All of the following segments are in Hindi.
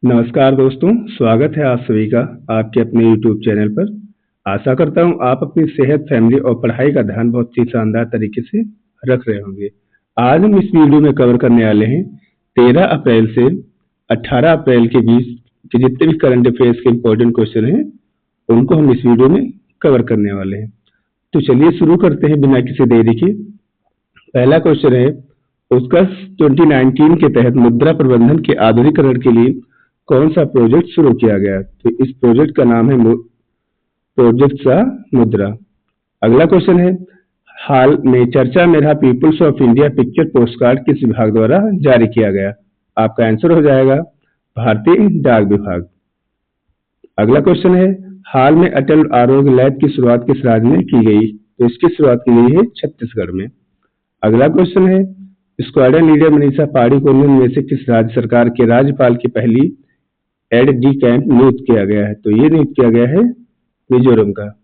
नमस्कार दोस्तों, स्वागत है आप सभी का आपके अपने YouTube चैनल पर। आशा करता हूँ आप अपनी सेहत, फैमिली और पढ़ाई का ध्यान बहुत ही शानदार तरीके से रख रहे होंगे। आज हम इस वीडियो में कवर करने वाले हैं 13 अप्रैल से 18 अप्रैल के बीच के जितने भी करंट अफेयर्स के इम्पोर्टेंट क्वेश्चन हैं, उनको हम इस वीडियो में कवर करने वाले हैं। तो चलिए शुरू करते हैं बिना किसी देरी के। पहला क्वेश्चन है, उत्कर्ष 2019 के तहत मुद्रा प्रबंधन के आधुनिकीकरण के लिए कौन सा प्रोजेक्ट शुरू किया गया? तो इस प्रोजेक्ट का नाम है प्रोजेक्ट सा मुद्रा। अगला क्वेश्चन है, हाल में चर्चा में रहा peoples of India picture postcard किस विभाग द्वारा जारी किया गया? आपका आंसर हो जाएगा भारतीय डाक विभाग। अगला क्वेश्चन है, हाल में अटल आरोग्य लैब की शुरुआत किस राज्य में की गई? तो इसकी शुरुआत की गई है छत्तीसगढ़ में। अगला क्वेश्चन है, स्क्वाड्रन लीडर मनीषा पांडे को निम्न में से किस राज्य सरकार के राज्यपाल की पहली एड डी कैंप नियुक्त किया गया है? तो ये नियुक्त किया गया है मिजोरम का।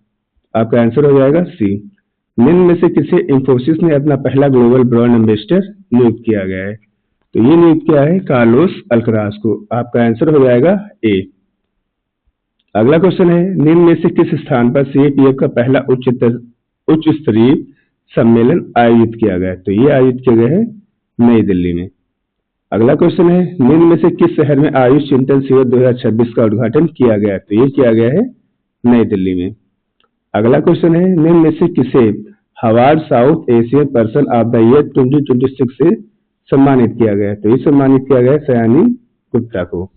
आपका आंसर हो जाएगा सी। निम्न में से किसे इंफोसिस ने अपना पहला ग्लोबल ब्रांड एम्बेसडर नियुक्त किया गया है? तो ये नियुक्त किया है कार्लोस अल्कराज को। आपका आंसर हो जाएगा ए। अगला क्वेश्चन है, निम्न में से किस स्थान पर सीएपीएफ का पहला उच्च स्तरीय सम्मेलन आयोजित किया गया है? तो ये आयोजित किया गया है नई दिल्ली में। अगला क्वेश्चन है, निम्न में से किस शहर में आयुष चिंतन शिविर 2026 का उद्घाटन किया गया है? तो ये किया गया है नई दिल्ली में। अगला क्वेश्चन है, निम्न में से किसे Harvard south Asian person of the year 2026 से सम्मानित किया गया है? तो ये सम्मानित किया गया है सयानी गुप्ता को।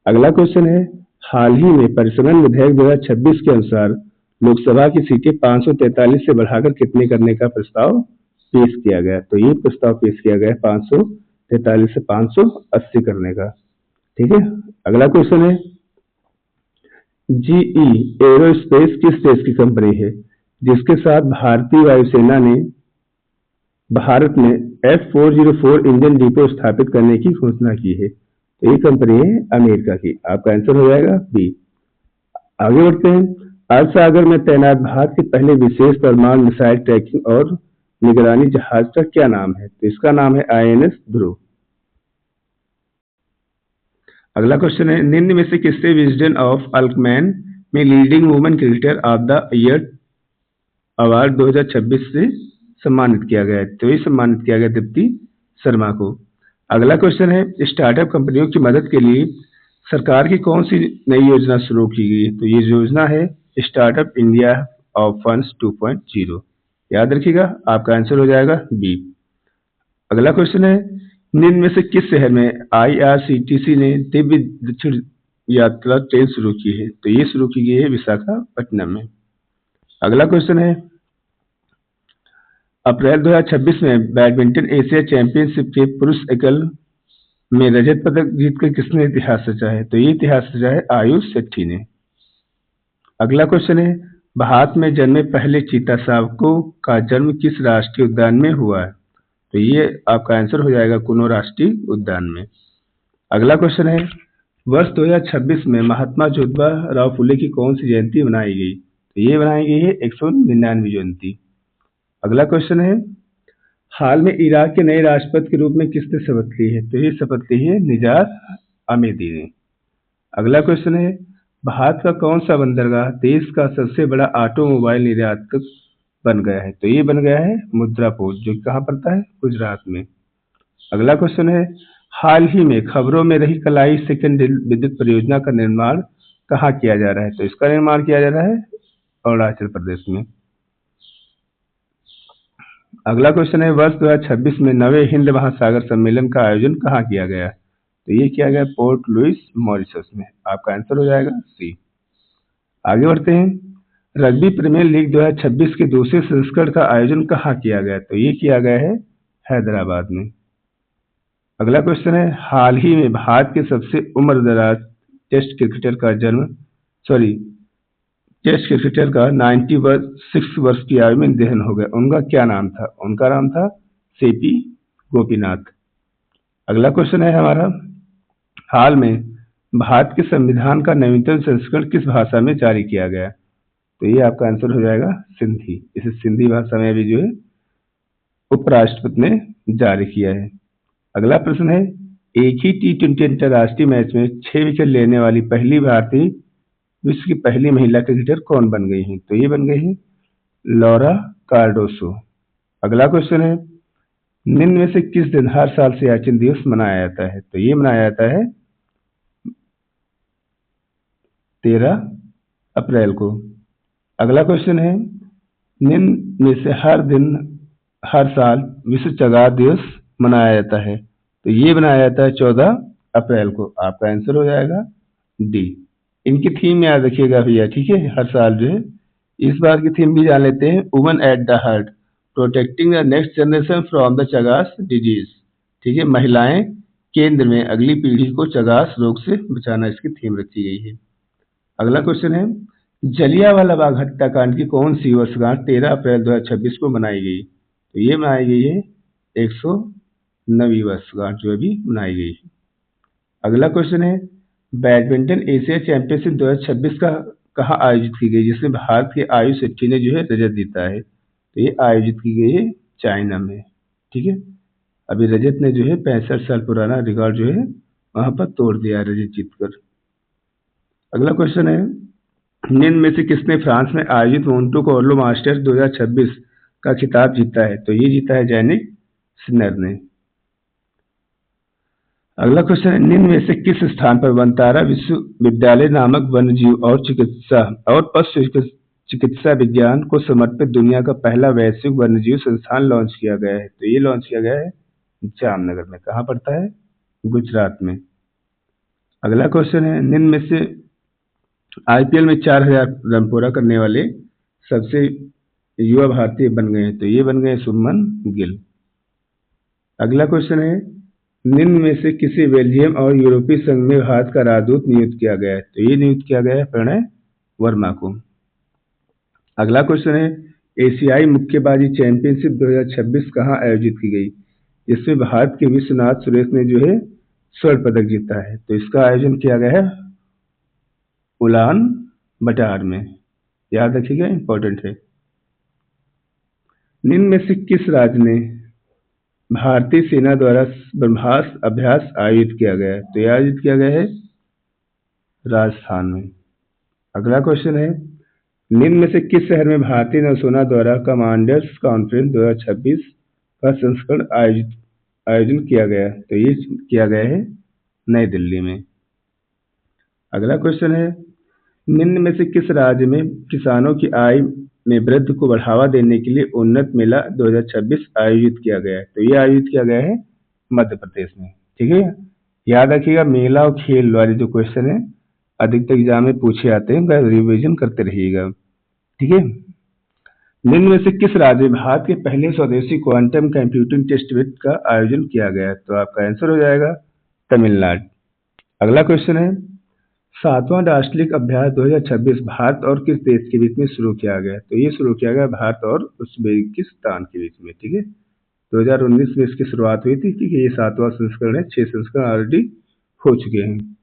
अगला क्वेश्चन है, हाल ही में परिसंघन विधेयक 2026 के अनुसार लोकसभा की सीटें 543 से बढ़ाकर कितने करने का प्रस्ताव पेश किया गया? तो ये प्रस्ताव पेश किया गया है 543 से 580 करने का। ठीक है। अगला क्वेश्चन है, जीई एरोस्पेस किस देश की कंपनी है जिसके साथ भारतीय वायुसेना ने भारत में F404 इंजन डिपो स्थापित करने की घोषणा की है? तो ये कंपनी है अमेरिका की। आपका आंसर हो जाएगा बी। आगे बढ़ते हैं, अरब सागर में तैनात भारत के पहले विशेष परमाणु मिसाइल ट्रैकिंग और निगरानी जहाज का क्या नाम है? तो इसका नाम है INS ध्रुव। अगला क्वेश्चन है, निम्न में से किससे विजडन ऑफ अल्कमैन में leading women cricketer of the year award 2026 से सम्मानित किया गया है? तो ये सम्मानित किया गया दीप्ति शर्मा को। अगला क्वेश्चन है, स्टार्टअप कंपनियों की मदद के लिए सरकार की कौन सी नई योजना शुरू की गई? तो ये योजना है स्टार्टअप इंडिया ऑफ फंड्स 2.0। याद रखिएगा, आपका आंसर हो जाएगा बी। अगला क्वेश्चन है, निम्न में से किस शहर में IRCTC ने दिव्य दक्षिण यात्रा ट्रेन शुरू की है? तो ये शुरू की गई है विशाखापट्टनम में। अगला क्वेश्चन है, अप्रैल 2026 में बैडमिंटन एशिया चैंपियनशिप के पुरुष एकल में रजत पदक जीतकर किसने इतिहास रचा है? तो ये इतिहास रचा है आयुष शेट्टी ने। अगला क्वेश्चन है, भारत में जन्मे पहले चीता शावकों का जन्म किस राष्ट्रीय उद्यान में हुआ है? तो ये आपका आंसर हो जाएगा कुनो राष्ट्रीय उद्यान में। अगला क्वेश्चन है, वर्ष 2026 में महात्मा ज्योतिबा राव फुले की कौन सी जयंती मनाई गई? तो ये बनाई गई है 199वीं जयंती। अगला क्वेश्चन है, हाल में इराक के नए राष्ट्रपति के रूप में किसने शपथ ली है? तो ये शपथ ली है निजार आमेदी ने। अगला क्वेश्चन है, भारत का कौन सा बंदरगाह देश का सबसे बड़ा ऑटोमोबाइल निर्यातक बन गया है? तो ये बन गया है मुद्रा पोर्ट, जो कहाँ पड़ता है? गुजरात में। अगला क्वेश्चन है, हाल ही में खबरों में रही कलाई सेकंड विद्युत परियोजना का निर्माण कहाँ किया जा रहा है? तो इसका निर्माण किया जा रहा है अरुणाचल प्रदेश में। अगला क्वेश्चन है, वर्ष 2026 में नवे हिंद महासागर सम्मेलन का आयोजन कहाँ किया गया? तो ये किया गया पोर्ट लुइस मॉरिशस में। आपका आंसर हो जाएगा सी। आगे बढ़ते हैं, रग्बी प्रीमियर लीग 2026 के दूसरे संस्करण का आयोजन कहाँ किया गया? तो ये किया गया है हैदराबाद में। अगला क्वेश्चन है, हाल ही में भारत के सबसे उम्रदराज टेस्ट क्रिकेटर का 96 वर्ष की आयु में निधन हो गया। उनका क्या नाम था? उनका नाम था सीपी गोपीनाथ। अगला क्वेश्चन है हमारा, हाल में भारत के संविधान का नवीनतम संस्करण किस भाषा में जारी किया गया? तो ये आपका आंसर हो जाएगा सिंधी। इसे सिंधी भाषा में अभी जो है उपराष्ट्रपति ने जारी किया है। अगला प्रश्न है, एक ही T20 अंतर्राष्ट्रीय मैच में 6 विकेट लेने वाली पहली भारतीय विश्व की पहली महिला क्रिकेटर कौन बन गई हैं? तो ये बन गई हैं लॉरा कार्डोसो। अगला क्वेश्चन है, निम्न में से किस दिन हर साल सियाचिन दिवस मनाया जाता है? तो ये मनाया जाता है 13 अप्रैल को। अगला क्वेश्चन है, निम्न में से हर साल विश्व चगार दिवस मनाया जाता है? तो ये मनाया जाता है 14 अप्रैल को। आपका आंसर हो जाएगा डी। इनकी थीम याद रखिएगा भैया, ठीक है, हर साल जो है। इस बार की थीम भी जान लेते हैं, women at the heart, protecting the next generation from the Chagas disease. ठीक है, महिलाएं केंद्र में, अगली पीढ़ी को चगास रोग से बचाना इसकी थीम रखी गई है। अगला क्वेश्चन है, जलियांवाला बाग हत्याकांड की कौन सी वर्षगांठ 13 अप्रैल 2026 को मनाई गई? तो ये मनाई गई है 109वीं वर्षगांठ जो अभी मनाई गई है। अगला क्वेश्चन है, बैडमिंटन एशिया चैंपियनशिप 2026 का कहाँ आयोजित की गई, जिसमें भारत के आयुष शेट्टी ने जो है रजत जीता है? तो ये आयोजित की गई है चाइना में। ठीक है, अभी रजत ने जो है 65 साल पुराना रिकॉर्ड जो है वहां पर तोड़ दिया रजत जीतकर। अगला क्वेश्चन है, निम्न में से किसने फ्रांस में आयोजित मोंटे कार्लो मास्टर्स 2026 का खिताब जीता है? तो ये जीता है जैनिक सिनर ने। अगला क्वेश्चन है, निम्न में से किस स्थान पर वनतारा विश्वविद्यालय नामक वन्यजीव और चिकित्सा और पशु चिकित्सा विज्ञान को समर्पित दुनिया का पहला वैश्विक वन्यजीव संस्थान लॉन्च किया गया है? तो ये लॉन्च किया गया है जामनगर में। कहाँ पड़ता है? गुजरात में। अगला क्वेश्चन है, निम्न में से आईपीएल में 4000 रन पूरा करने वाले सबसे युवा भारतीय बन गए हैं? तो ये बन गए शुभमन गिल। अगला क्वेश्चन है, निम्न में से किसी बेल्जियम और यूरोपीय संघ में भारत का राजदूत नियुक्त किया गया है? तो ये नियुक्त किया गया है प्रणय वर्मा को। अगला क्वेश्चन है, एशियाई मुक्केबाजी चैंपियनशिप 2026 कहाँ आयोजित की गई, जिसमें भारत के विश्वनाथ सुरेश ने जो है स्वर्ण पदक जीता है? तो इसका आयोजन किया गया है उलान बटार में। याद रखिएगा, इंपॉर्टेंट है। निम्न में से किस राज्य ने भारतीय सेना द्वारा ब्रह्मास्त्र अभ्यास आयोजित किया गया है? तो यह आयोजित किया गया है राजस्थान में। अगला क्वेश्चन है, निम्न में से किस शहर में भारतीय नौसेना द्वारा कमांडर्स कॉन्फ्रेंस 2026 का संस्करण आयोजन किया गया? तो ये किया गया है नई दिल्ली में। अगला क्वेश्चन है, निम्न में से किस राज्य में किसानों की आय में वृद्धि को बढ़ावा देने के लिए उन्नत मेला 2026 आयोजित किया गया है? तो ये आयोजित किया गया है मध्य प्रदेश में। ठीक है, याद रखिएगा, मेला और खेल वाले जो क्वेश्चन है अधिकतर एग्जाम में पूछे आते हैं, उनका रिविजन करते रहिएगा। ठीक है, निम्न में से किस राज्य में भारत के पहले स्वदेशी क्वांटम कंप्यूटिंग टेस्ट बेड का आयोजन किया गया है? तो आपका आंसर हो जाएगा तमिलनाडु। अगला क्वेश्चन है, 7वां राष्ट्रीय अभ्यास 2026 भारत और किस देश के बीच में शुरू किया गया? तो ये शुरू किया गया भारत और उज्बेकिस्तान के बीच में। ठीक है, 2019 में इसकी शुरुआत हुई थी। ठीक है, ये 7वां संस्करण है, 6 संस्करण ऑलरेडी हो चुके हैं।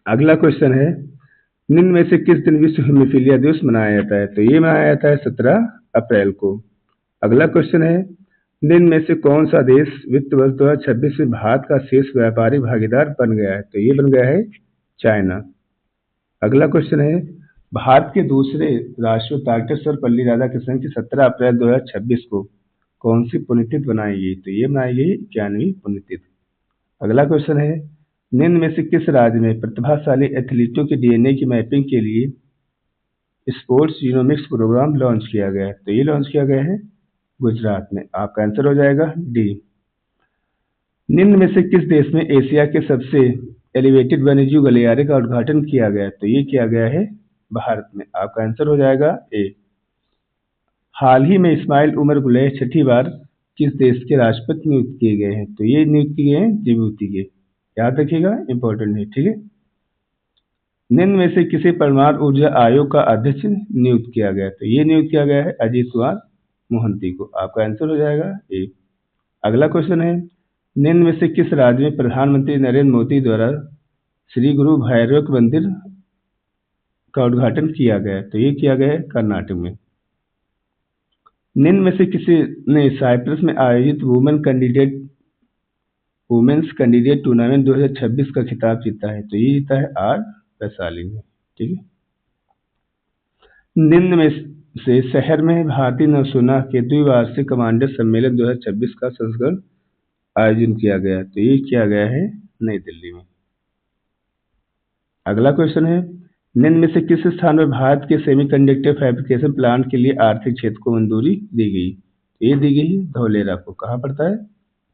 अगला क्वेश्चन है, निम्न में से किस दिन विश्व हेमोफीलिया दिवस मनाया जाता है? तो ये मनाया जाता है 17 अप्रैल को। अगला क्वेश्चन है, निम्न में से कौन सा देश वित्त वर्ष 2026 में भारत का शीर्ष व्यापारिक भागीदार बन गया है? तो ये बन गया है चाइना। अगला क्वेश्चन है, भारत के दूसरे राष्ट्रपति डॉक्टर सर्वपल्ली राधाकृष्णन की 17 अप्रैल 2026 को कौन सी पुण्यतिथि बनाई गई? तो ये बनाई गई 91वीं पुण्यतिथि। अगला क्वेश्चन है, निम्न में से किस राज्य में प्रतिभाशाली एथलीटों के डीएनए की मैपिंग के लिए स्पोर्ट्स जीनोमिक्स प्रोग्राम लॉन्च किया गया है? तो ये लॉन्च किया गया है गुजरात में। आपका आंसर हो जाएगा डी। निम्न में से किस देश में एशिया के सबसे एलिवेटेड वन्यजीव गलियारे का उद्घाटन किया गया? तो ये किया गया है भारत में। आपका आंसर हो जाएगा ए। हाल ही में इस्माइल उमर गुलेह 6ठी बार किस देश के राष्ट्रपति नियुक्त किए गए हैं? तो ये नियुक्त किए गए हैं जिबूती के। याद रखिएगा, इंपॉर्टेंट है। ठीक है, निम्न में से किसी परमाणु ऊर्जा आयोग का अध्यक्ष नियुक्त किया गया? तो ये नियुक्त किया गया है अजीत कुमार मोहंती को। आपका आंसर हो जाएगा ए। अगला क्वेश्चन है, निम्न में से किस राज्य में प्रधानमंत्री नरेंद्र मोदी द्वारा श्री गुरु भैरव मंदिर का उद्घाटन किया गया? तो ये किया गया है कर्नाटक में। निम्न में से किसी ने साइप्रस में आयोजित women candidate women's candidate tournament 2026 का खिताब जीता है? तो ये जीता है आर वैशाली ने। ठीक है। निम्न में से शहर में भारतीय नौसेना के द्विवार्षिक कमांडर सम्मेलन 2026 का संस्करण आयोजन किया गया? तो ये किया गया है नई दिल्ली में। अगला क्वेश्चन है, निम्न में से किस स्थान पर भारत के सेमीकंडक्टर फैब्रिकेशन प्लांट के लिए आर्थिक क्षेत्र को मंजूरी दी गई? ये दी गई धौलेरा को। कहाँ पड़ता है?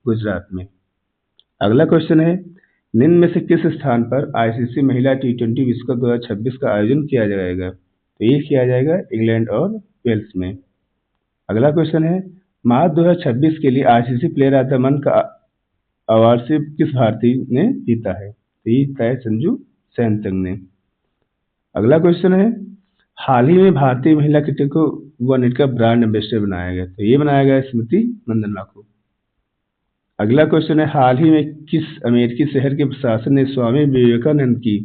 गुजरात में। अगला क्वेश्चन है, निम्न में से किस स्थान पर आईसीसी महिला टी20 विश्व कप 2026 का आयोजन किया जाएगा? तो ये किया जाएगा इंग्लैंड और वेल्स में। अगला क्वेश्चन है, मार्च 2026 के लिए ICC player of the month का अवार्ड से किस भारतीय ने जीता है? तो ये जीता है संजू सैमसंग ने। अगला क्वेश्चन है, हाल ही में भारतीय महिला क्रिकेट को वर्ल्ड का ब्रांड एम्बेसडर बनाया गया? तो ये बनाया गया स्मृति मंदन्ना को। अगला क्वेश्चन है, हाल ही में किस अमेरिकी शहर के प्रशासन ने स्वामी विवेकानंद की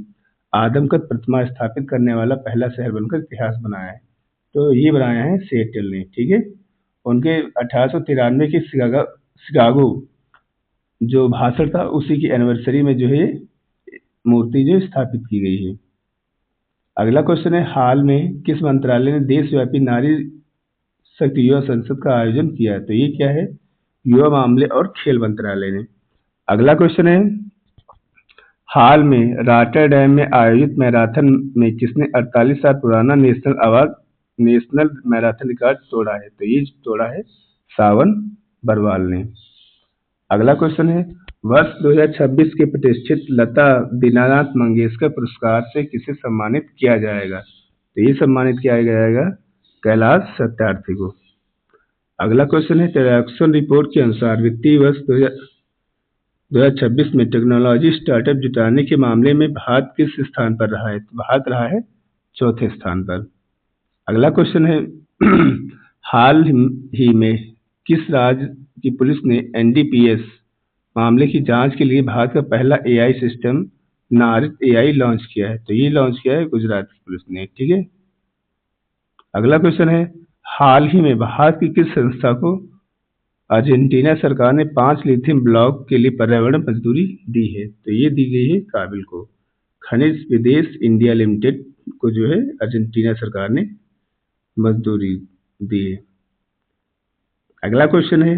आदमकद प्रतिमा स्थापित करने वाला पहला शहर बनकर इतिहास बनाया है? तो ये बनाया है सिएटल ने। ठीक है। उनके 1893 के शिकागो जो भाषण था उसी की एनिवर्सरी में जो है मूर्ति जो स्थापित की गई है। अगला क्वेश्चन है, हाल में किस मंत्रालय ने देशव्यापी नारी शक्ति युवा संसद का आयोजन किया है? तो ये क्या है? युवा मामले और खेल मंत्रालय ने। अगला क्वेश्चन है, हाल में रॉटरडैम में आयोजित मैराथन में किसने 48 साल पुराना नेशनल मैराथन रिकॉर्ड तोड़ा है? तो ये तोड़ा है सावन बरवाल ने। अगला क्वेश्चन है, वर्ष 2026 के प्रतिष्ठित लता दीनानाथ मंगेशकर पुरस्कार से किसे सम्मानित किया जाएगा? तो ये सम्मानित किया जाएगा कैलाश सत्यार्थी को। अगला क्वेश्चन है, टेराक्सन रिपोर्ट के अनुसार वित्तीय वर्ष 2026 में टेक्नोलॉजी स्टार्टअप जुटाने के मामले में भारत किस स्थान पर रहा है? तो भारत रहा है चौथे स्थान पर। अगला क्वेश्चन है, हाल ही में किस राज्य की पुलिस ने एनडीपीएस मामले की जांच के लिए भारत का पहला एआई सिस्टम नारित एआई लॉन्च किया है? तो ये लॉन्च किया है गुजरात की पुलिस ने। ठीक है। अगला क्वेश्चन है, हाल ही में भारत की किस संस्था को अर्जेंटीना सरकार ने 5 लिथियम ब्लॉक के लिए पर्यावरण मंजूरी दी है? तो ये दी गई है काबिल को। खनिज विदेश इंडिया लिमिटेड को जो है अर्जेंटीना सरकार ने मंजूरी दी है। अगला क्वेश्चन है,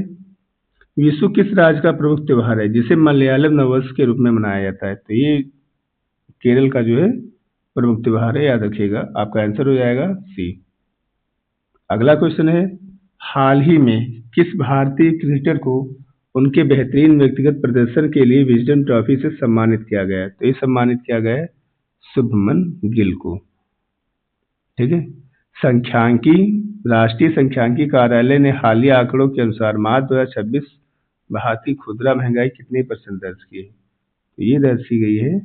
विशु किस राज्य का प्रमुख त्योहार है जिसे मलयालम नववर्ष के रूप में मनाया जाता है? तो ये केरल का जो है प्रमुख त्योहार है, याद रखिएगा। आपका आंसर हो जाएगा सी। अगला क्वेश्चन है, हाल ही में किस भारतीय क्रिकेटर को उनके बेहतरीन व्यक्तिगत प्रदर्शन के लिए विजडन ट्रॉफी से सम्मानित किया गया है? तो ये सम्मानित किया गया है शुभमन गिल को। ठीक है। राष्ट्रीय सांख्यिकी कार्यालय ने हालिया आंकड़ों के अनुसार मार्च 2026 भारतीय खुदरा महंगाई कितने % दर्ज की है? तो ये दर्ज की गई है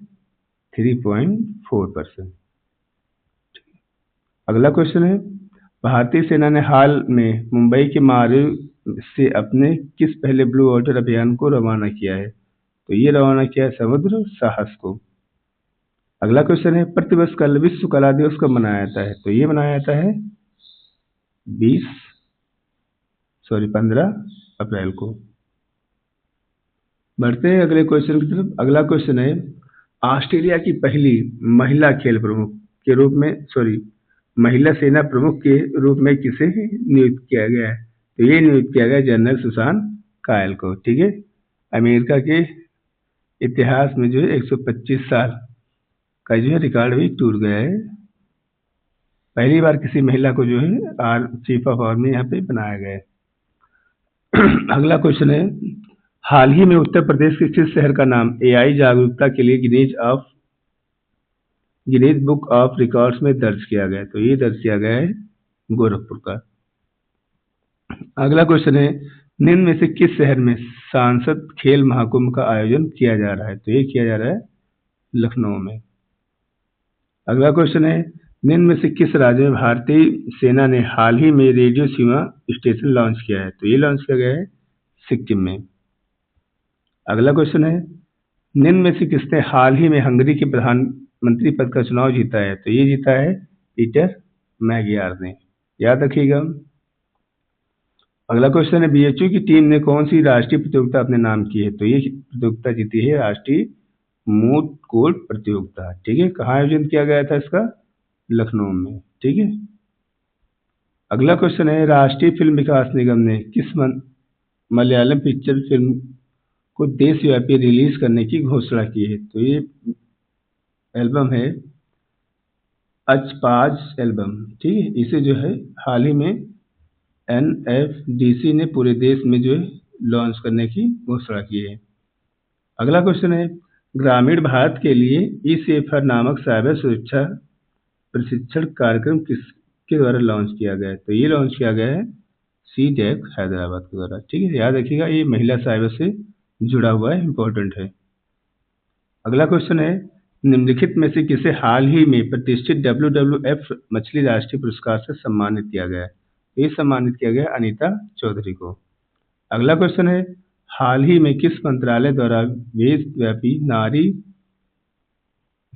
3.4%। अगला क्वेश्चन है, भारतीय सेना ने हाल में मुंबई के मारिव से अपने किस पहले ब्लू वाटर अभियान को रवाना किया है? तो ये रवाना किया है समुद्र साहस को। अगला क्वेश्चन है, प्रतिवर्ष कल विश्व कला दिवस कब मनाया जाता है? तो ये मनाया जाता है 15 अप्रैल को। बढ़ते हैं अगले क्वेश्चन की तरफ। अगला क्वेश्चन है, ऑस्ट्रेलिया की पहली महिला खेल प्रमुख के रूप में महिला सेना प्रमुख के रूप में किसे नियुक्त किया गया है? तो ये नियुक्त किया गया जनरल सुसान कायल को। ठीक है। अमेरिका के इतिहास में जो है 125 साल का जो है रिकॉर्ड भी टूट गया है। पहली बार किसी महिला को जो है चीफ ऑफ आर्मी यहाँ पे बनाया गया है। अगला क्वेश्चन है, हाल ही में उत्तर प्रदेश के किस शहर का नाम एआई जागरूकता के लिए गिनीज बुक ऑफ रिकॉर्ड्स में दर्ज किया गया है? तो ये दर्ज किया गया है गोरखपुर का। अगला क्वेश्चन है, निम्न में से किस शहर में सांसद खेल महाकुंभ का आयोजन किया जा रहा है? तो ये किया जा रहा है लखनऊ में। अगला क्वेश्चन है, निम्न में से किस राज्य में भारतीय सेना ने हाल ही में रेडियो सीमा स्टेशन लॉन्च किया है? तो ये लॉन्च किया गया है सिक्किम में। अगला क्वेश्चन है, निम्न में से किसने हाल ही में हंगरी के प्रधानमंत्री पद का चुनाव जीता है? तो ये जीता है पीटर मैगियार ने। याद रखिएगा। अगला क्वेश्चन है बीएचयू की टीम ने कौन सी राष्ट्रीय प्रतियोगिता अपने नाम की है? तो ये प्रतियोगिता जीती है राष्ट्रीय मूट कोर्ट प्रतियोगिता। ठीक है, कहाँ आयोजन किया गया था इसका? लखनऊ में। ठीक है, अगला क्वेश्चन है राष्ट्रीय फिल्म विकास निगम ने किस मलयालम पिक्चर फिल्म को देशव्यापी रिलीज करने की घोषणा की है? तो ये एल्बम है अचपाज एल्बम। ठीक है, इसे जो है हाल ही में एनएफडीसी ने पूरे देश में जो है लॉन्च करने की घोषणा की है। अगला क्वेश्चन है ग्रामीण भारत के लिए ई सेफर नामक साइबर सुरक्षा प्रशिक्षण कार्यक्रम किसके द्वारा लॉन्च किया गया है? तो ये लॉन्च किया गया है सीडेक हैदराबाद के द्वारा। ठीक है, याद रखिएगा ये महिला साइबर से जुड़ा हुआ है, इंपॉर्टेंट है। अगला क्वेश्चन है निम्नलिखित में से किसे हाल ही में प्रतिष्ठित WWF मछली राष्ट्रीय पुरस्कार से सम्मानित किया गया है? ये सम्मानित किया गया अनीता चौधरी को। अगला क्वेश्चन है हाल ही में किस मंत्रालय द्वारा देशव्यापी नारी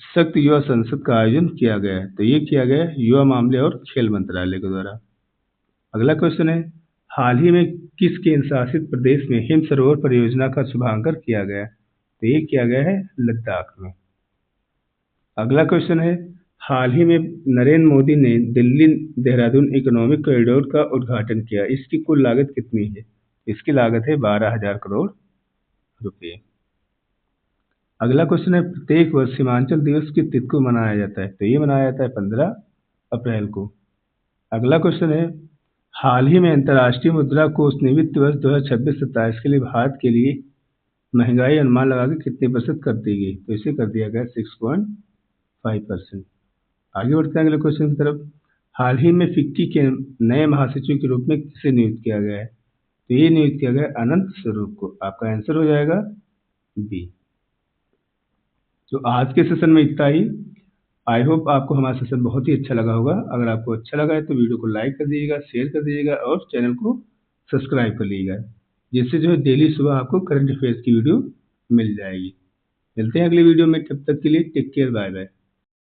शक्ति युवा संसद का आयोजन किया गया है? तो ये किया गया है युवा मामले और खेल मंत्रालय के द्वारा। अगला क्वेश्चन है हाल ही में किस केंद्र शासित प्रदेश में हिम सरोवर परियोजना का शुभारंभ किया गया है? तो ये किया गया है लद्दाख में। अगला क्वेश्चन है हाल ही में नरेंद्र मोदी ने दिल्ली देहरादून इकोनॉमिक कॉरिडोर का उद्घाटन किया, इसकी कुल लागत कितनी है? इसकी लागत है 12,000 करोड़ रुपये। अगला क्वेश्चन है प्रत्येक वर्ष सीमांचल दिवस किस तिथि को मनाया जाता है? तो ये मनाया जाता है 15 अप्रैल को। अगला क्वेश्चन है हाल ही में अंतर्राष्ट्रीय मुद्रा कोष ने वित्त वर्ष 2026-27 के लिए भारत के लिए महंगाई अनुमान लगा के कितने प्रतिशत कर दी गई? तो इसे कर दिया गया 6.5%। आगे बढ़ते हैं अगले क्वेश्चन की तरफ। हाल ही में फिक्की के नए महासचिव के रूप में किसे नियुक्त किया गया है? तो ये नियुक्त किया गया अनंत स्वरूप को। आपका आंसर हो जाएगा बी। तो आज के सेशन में इतना ही। आई होप आपको हमारा सेशन बहुत ही अच्छा लगा होगा। अगर आपको अच्छा लगा है तो वीडियो को लाइक कर दीजिएगा, शेयर कर दीजिएगा और चैनल को सब्सक्राइब कर लीजिएगा, जिससे जो है डेली सुबह आपको करंट अफेयर्स की वीडियो मिल जाएगी। मिलते हैं अगली वीडियो में, तब तक के लिए टेक केयर, बाय बाय।